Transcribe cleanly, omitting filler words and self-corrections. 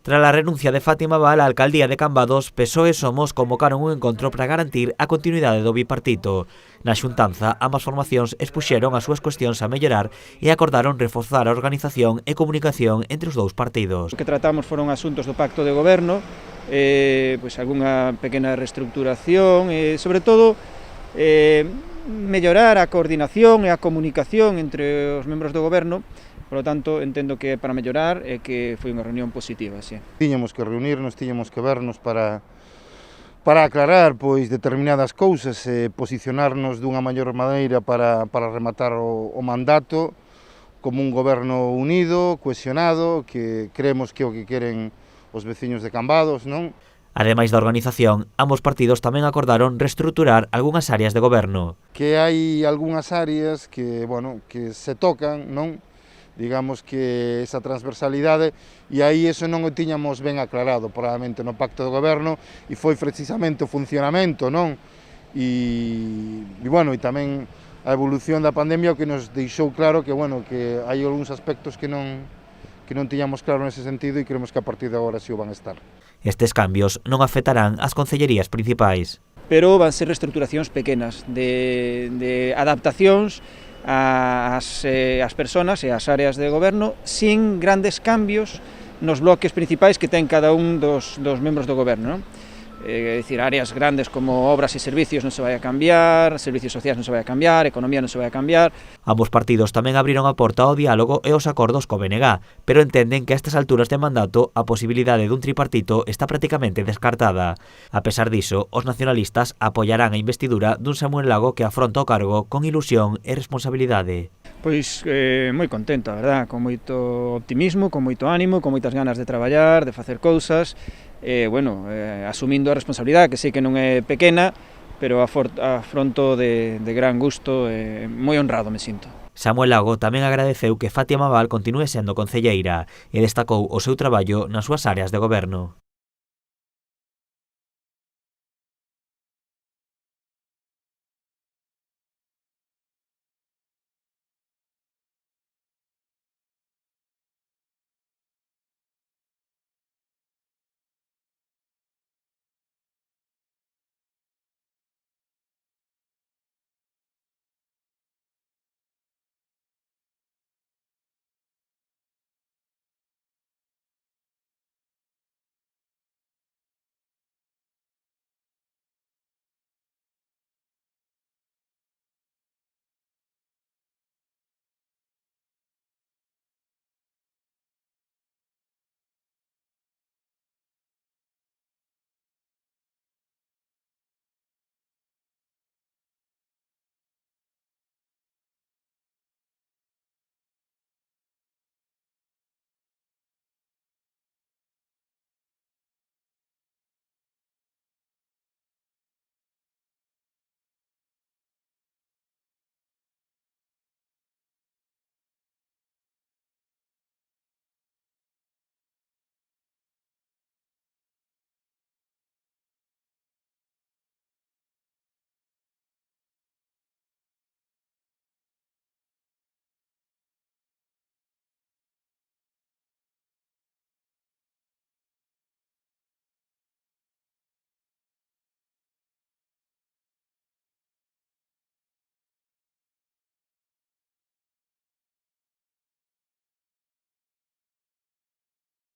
Tras a renuncia de Fátima Abal á alcaldía de Cambados, PSOE e Somos convocaron un encontro para garantir a continuidade do bipartito. Na xuntanza, ambas formacións expuxeron as súas cuestións a mellorar e acordaron reforzar a organización e comunicación entre os dous partidos. O que tratamos foron asuntos do pacto de goberno, pois algunha pequena reestructuración e, sobre todo, mellorar a coordinación e a comunicación entre os membros do goberno. Por lo tanto, entendo que para mellorar é que foi unha reunión positiva, sí. Tiñamos que reunirnos, tiñamos que vernos para aclarar pois determinadas cousas e posicionarnos dunha maior maneira para rematar o mandato como un goberno unido, cohesionado, que creemos que é o que queren os veciños de Cambados, non? Ademais da organización, ambos partidos tamén acordaron reestruturar algunhas áreas de goberno. Que hai algunhas áreas que, bueno, que se tocan, non? Digamos que esa transversalidade, e aí eso non o tiñamos ben aclarado probablemente no pacto de goberno, e foi precisamente o funcionamento, non? E bueno, e tamén a evolución da pandemia o que nos deixou claro que, bueno, que hai algúns aspectos que non tiñamos claro nese sentido e creemos que a partir de agora si o van a estar. Estes cambios non afectarán as concellerías principais. Pero van ser reestructuracións pequenas, de adaptacións ás persoas e ás áreas de goberno sin grandes cambios nos bloques principais que ten cada un dos membros do goberno, non? É dicir, áreas grandes como obras e servicios non se vai a cambiar, servicios sociais non se vai a cambiar, economía non se vai a cambiar. Ambos partidos tamén abriron a porta ao diálogo e aos acordos co BNG, pero entenden que a estas alturas de mandato a posibilidade dun tripartito está prácticamente descartada. A pesar diso, os nacionalistas apoiarán a investidura dun Samuel Lago que afronta o cargo con ilusión e responsabilidade. Pois moi contento, a verdad, con moito optimismo, con moito ánimo, con moitas ganas de traballar, de facer cousas, asumindo a responsabilidade, que sei que non é pequena, pero afronto de gran gusto, moi honrado me sinto. Samuel Lago tamén agradeceu que Fátima Abal continúe sendo concelleira e destacou o seu traballo nas súas áreas de goberno.